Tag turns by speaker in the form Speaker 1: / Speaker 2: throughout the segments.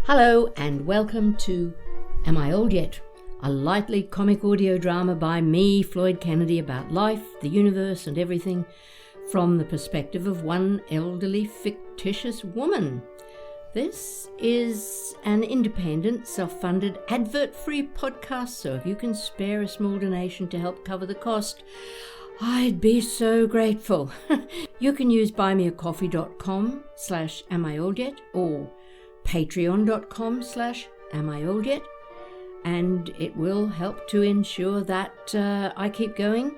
Speaker 1: Hello and welcome to Am I Old Yet? A lightly comic audio drama by me, Floyd Kennedy, about life, the universe and everything from the perspective of one elderly fictitious woman. This is an independent, self-funded, advert-free podcast, so if you can spare a small donation to help cover the cost, I'd be so grateful. You can use buymeacoffee.com/amioldYet or patreon.com/amioldYet, and it will help to ensure that I keep going,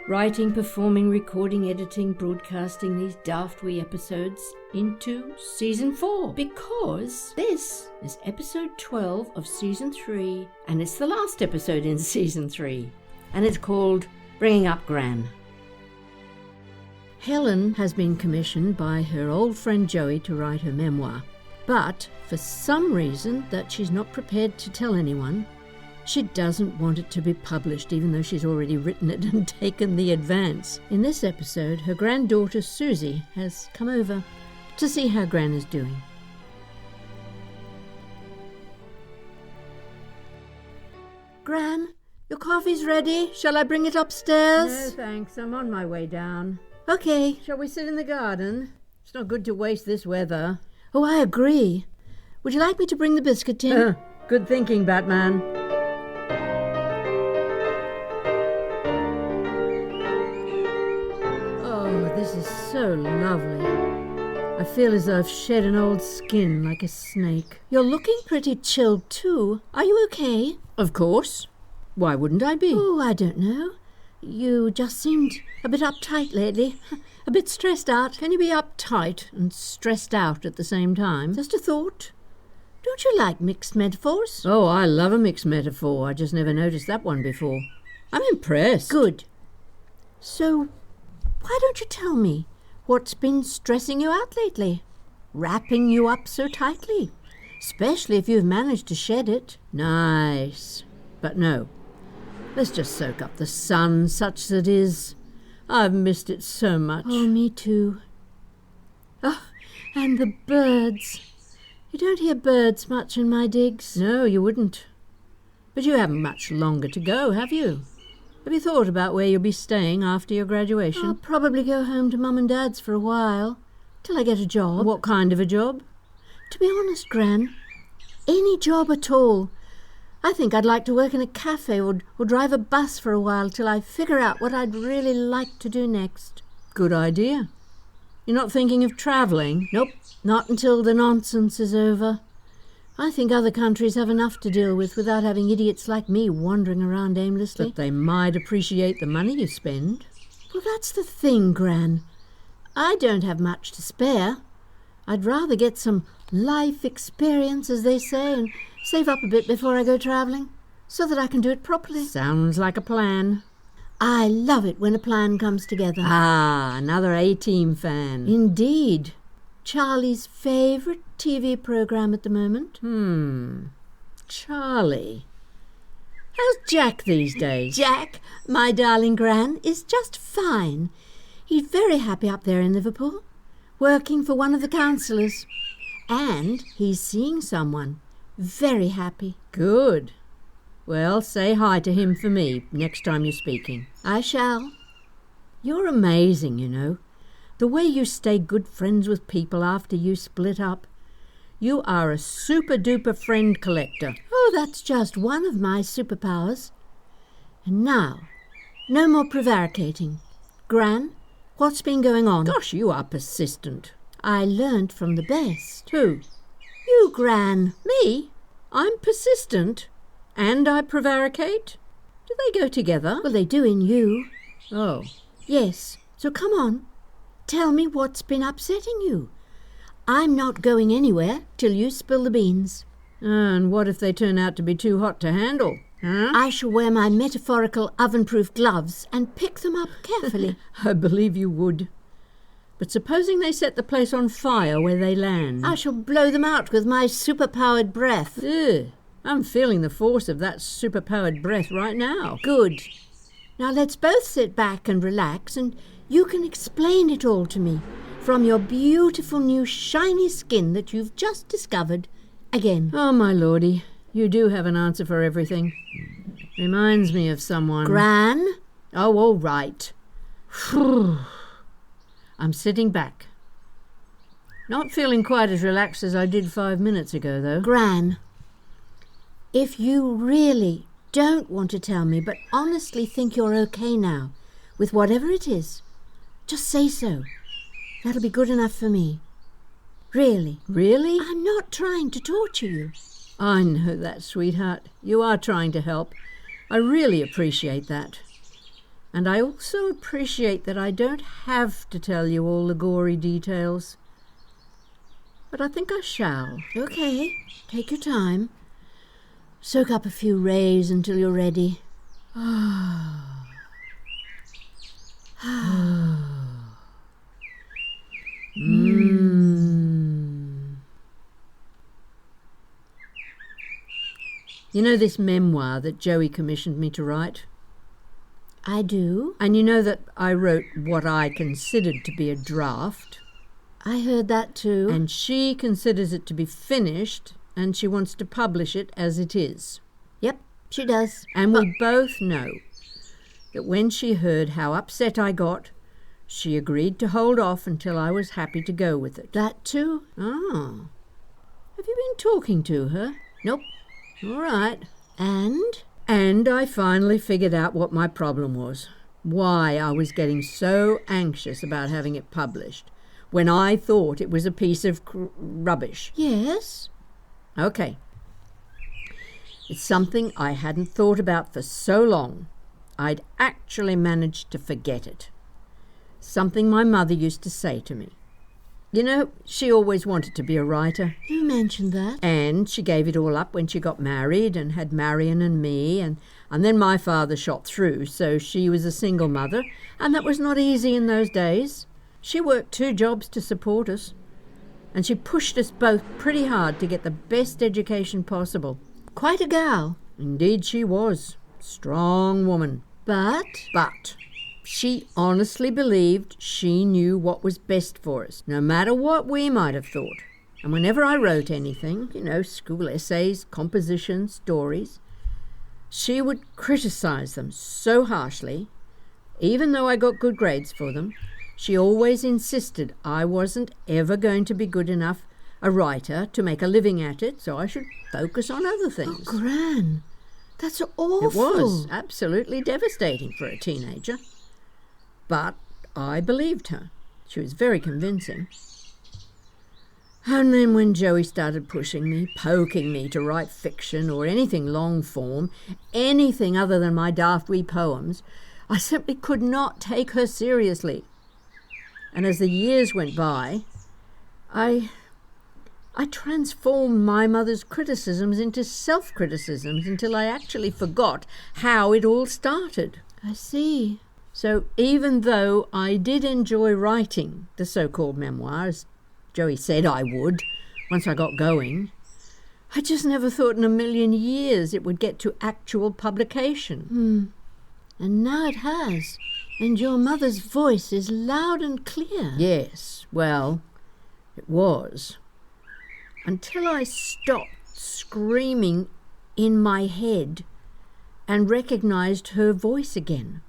Speaker 1: writing, performing, recording, editing, broadcasting these daft wee episodes into season 4, because this is episode 12 of season 3, and it's the last episode in season 3, and it's called Bringing Up Gran. Helen has been commissioned by her old friend Joey to write her memoir. But for some reason that she's not prepared to tell anyone, she doesn't want it to be published, even though she's already written it and taken the advance. In this episode, her granddaughter Susie has come over to see how Gran is doing. Gran, your coffee's ready. Shall I bring it upstairs?
Speaker 2: No, thanks. I'm on my way down.
Speaker 1: Okay.
Speaker 2: Shall we sit in the garden? It's not good to waste this weather.
Speaker 1: Oh, I agree. Would you like me to bring the biscuit tin?
Speaker 2: Good thinking, Batman. Oh, this is so lovely. I feel as though I've shed an old skin like a snake.
Speaker 1: You're looking pretty chilled too. Are you okay?
Speaker 2: Of course. Why wouldn't I be?
Speaker 1: Oh, I don't know. You just seemed a bit uptight lately. A bit stressed out.
Speaker 2: Can you be uptight and stressed out at the same time?
Speaker 1: Just a thought. Don't you like mixed metaphors?
Speaker 2: Oh, I love a mixed metaphor. I just never noticed that one before. I'm impressed.
Speaker 1: Good. So, why don't you tell me what's been stressing you out lately? Wrapping you up so tightly? Especially if you've managed to shed it.
Speaker 2: Nice. But no. Let's just soak up the sun, such that is. I've missed it so much.
Speaker 1: Oh, me too. Oh, and the birds. You don't hear birds much in my digs.
Speaker 2: No, you wouldn't. But you haven't much longer to go, have you? Have you thought about where you'll be staying after your graduation?
Speaker 1: I'll probably go home to Mum and Dad's for a while, till I get a job.
Speaker 2: What kind of a job?
Speaker 1: To be honest, Gran, any job at all. I think I'd like to work in a cafe or drive a bus for a while till I figure out what I'd really like to do next.
Speaker 2: Good idea. You're not thinking of travelling?
Speaker 1: Nope, not until the nonsense is over. I think other countries have enough to deal with without having idiots like me wandering around aimlessly.
Speaker 2: But they might appreciate the money you spend.
Speaker 1: Well, that's the thing, Gran. I don't have much to spare. I'd rather get some life experience, as they say, and save up a bit before I go travelling, so that I can do it properly.
Speaker 2: Sounds like a plan.
Speaker 1: I love it when a plan comes together.
Speaker 2: Ah, another A-Team fan.
Speaker 1: Indeed. Charlie's favourite TV programme at the moment.
Speaker 2: Charlie. How's Jack these days?
Speaker 1: Jack, my darling Gran, is just fine. He's very happy up there in Liverpool, working for one of the councillors. And he's seeing someone. Very happy.
Speaker 2: Good. Well, say hi to him for me next time you're speaking.
Speaker 1: I shall.
Speaker 2: You're amazing, you know. The way you stay good friends with people after you split up. You are a super-duper friend collector.
Speaker 1: Oh, that's just one of my superpowers. And now, no more prevaricating. Gran, what's been going on?
Speaker 2: Gosh, you are persistent.
Speaker 1: I learnt from the best.
Speaker 2: Who?
Speaker 1: You, Gran.
Speaker 2: Me? I'm persistent. And I prevaricate? Do they go together?
Speaker 1: Well, they do in you.
Speaker 2: Oh.
Speaker 1: Yes, so come on. Tell me what's been upsetting you. I'm not going anywhere till you spill the beans.
Speaker 2: And what if they turn out to be too hot to handle? Huh?
Speaker 1: I shall wear my metaphorical oven-proof gloves and pick them up carefully.
Speaker 2: I believe you would. But supposing they set the place on fire where they land?
Speaker 1: I shall blow them out with my superpowered breath.
Speaker 2: Ugh, I'm feeling the force of that superpowered breath right now.
Speaker 1: Good. Now let's both sit back and relax, and you can explain it all to me from your beautiful new shiny skin that you've just discovered
Speaker 2: again. Oh, my lordy, you do have an answer for everything. Reminds me of someone.
Speaker 1: Gran?
Speaker 2: Oh, all right. I'm sitting back. Not feeling quite as relaxed as I did 5 minutes ago, though.
Speaker 1: Gran, if you really don't want to tell me, but honestly think you're okay now, with whatever it is, just say so. That'll be good enough for me. Really.
Speaker 2: Really?
Speaker 1: I'm not trying to torture you.
Speaker 2: I know that, sweetheart. You are trying to help. I really appreciate that. And I also appreciate that I don't have to tell you all the gory details. But I think I shall.
Speaker 1: Okay, take your time. Soak up a few rays until you're ready.
Speaker 2: You know this memoir that Joey commissioned me to write?
Speaker 1: I do.
Speaker 2: And you know that I wrote what I considered to be a draft?
Speaker 1: I heard that too.
Speaker 2: And she considers it to be finished, and she wants to publish it as it is.
Speaker 1: Yep, she does.
Speaker 2: And we both know that when she heard how upset I got, she agreed to hold off until I was happy to go with it.
Speaker 1: That too?
Speaker 2: Ah. Have you been talking to her?
Speaker 1: Nope.
Speaker 2: All right.
Speaker 1: And
Speaker 2: I finally figured out what my problem was. Why I was getting so anxious about having it published when I thought it was a piece of rubbish.
Speaker 1: Yes?
Speaker 2: Okay. It's something I hadn't thought about for so long. I'd actually managed to forget it. Something my mother used to say to me. You know, she always wanted to be a writer.
Speaker 1: You mentioned that.
Speaker 2: And she gave it all up when she got married and had Marion and me, and then my father shot through, so she was a single mother, and that was not easy in those days. She worked 2 jobs to support us, and she pushed us both pretty hard to get the best education possible.
Speaker 1: Quite a gal.
Speaker 2: Indeed she was. Strong woman.
Speaker 1: But
Speaker 2: she honestly believed she knew what was best for us, no matter what we might have thought. And whenever I wrote anything, you know, school essays, compositions, stories, she would criticize them so harshly. Even though I got good grades for them, she always insisted I wasn't ever going to be good enough a writer to make a living at it, so I should focus on other things.
Speaker 1: Oh, Gran, that's awful.
Speaker 2: It was absolutely devastating for a teenager. But I believed her. She was very convincing. And then when Joey started pushing me, poking me to write fiction or anything long form, anything other than my daft wee poems, I simply could not take her seriously. And as the years went by, I transformed my mother's criticisms into self-criticisms until I actually forgot how it all started.
Speaker 1: I see.
Speaker 2: So even though I did enjoy writing the so-called memoir, as Joey said I would, once I got going, I just never thought in a million years it would get to actual publication.
Speaker 1: And now it has, and your mother's voice is loud and clear.
Speaker 2: Yes, well, it was. Until I stopped screaming in my head and recognized her voice again.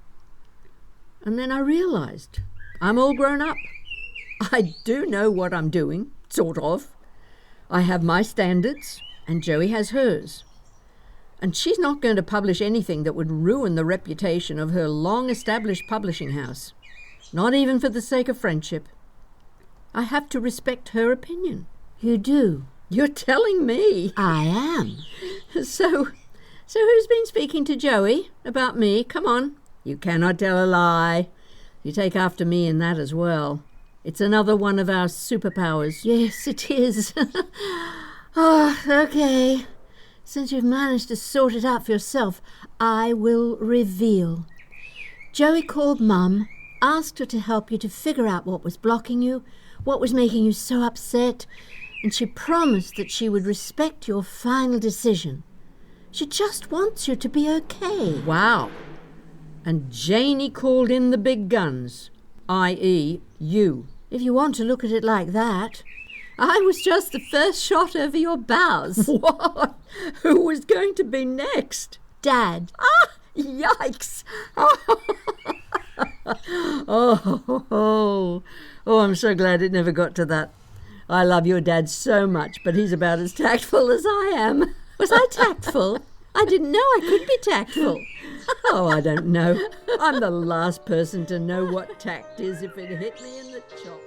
Speaker 2: And then I realized I'm all grown up. I do know what I'm doing, sort of. I have my standards, and Joey has hers. And she's not going to publish anything that would ruin the reputation of her long-established publishing house, not even for the sake of friendship. I have to respect her opinion.
Speaker 1: You do?
Speaker 2: You're telling me?
Speaker 1: I am.
Speaker 2: So who's been speaking to Joey about me? Come on. You cannot tell a lie. You take after me in that as well. It's another one of our superpowers.
Speaker 1: Yes, it is. Oh, okay. Since you've managed to sort it out for yourself, I will reveal. Joey called Mum, asked her to help you to figure out what was blocking you, what was making you so upset, and she promised that she would respect your final decision. She just wants you to be okay.
Speaker 2: Wow. And Janie called in the big guns, i.e. you.
Speaker 1: If you want to look at it like that.
Speaker 2: I was just the first shot over your bows.
Speaker 1: What? Who was going to be next?
Speaker 2: Dad.
Speaker 1: Ah, yikes. Oh, I'm so glad it never got to that. I love your dad so much, but he's about as tactful as I am.
Speaker 2: Was I tactful? I didn't know I could be tactful.
Speaker 1: Oh, I don't know. I'm the last person to know what tact is if it hit me in the chops.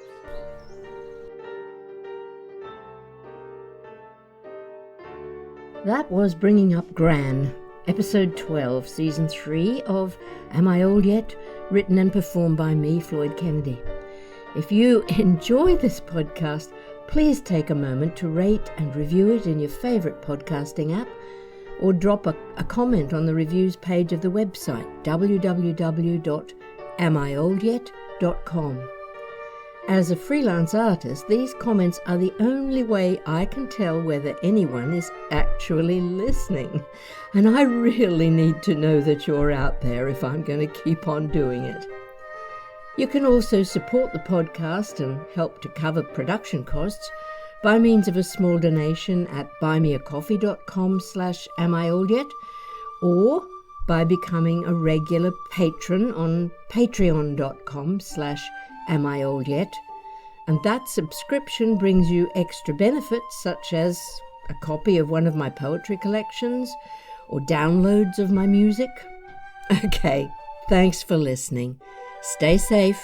Speaker 1: That was Bringing Up Gran, Episode 12, Season 3 of Am I Old Yet? Written and performed by me, Floyd Kennedy. If you enjoy this podcast, please take a moment to rate and review it in your favourite podcasting app, or drop a comment on the reviews page of the website, www.amiolyet.com. As a freelance artist, these comments are the only way I can tell whether anyone is actually listening. And I really need to know that you're out there if I'm going to keep on doing it. You can also support the podcast and help to cover production costs by means of a small donation at buymeacoffee.com/amiolyet, or by becoming a regular patron on patreon.com/amiolyet. And that subscription brings you extra benefits such as a copy of one of my poetry collections or downloads of my music. Okay, thanks for listening. Stay safe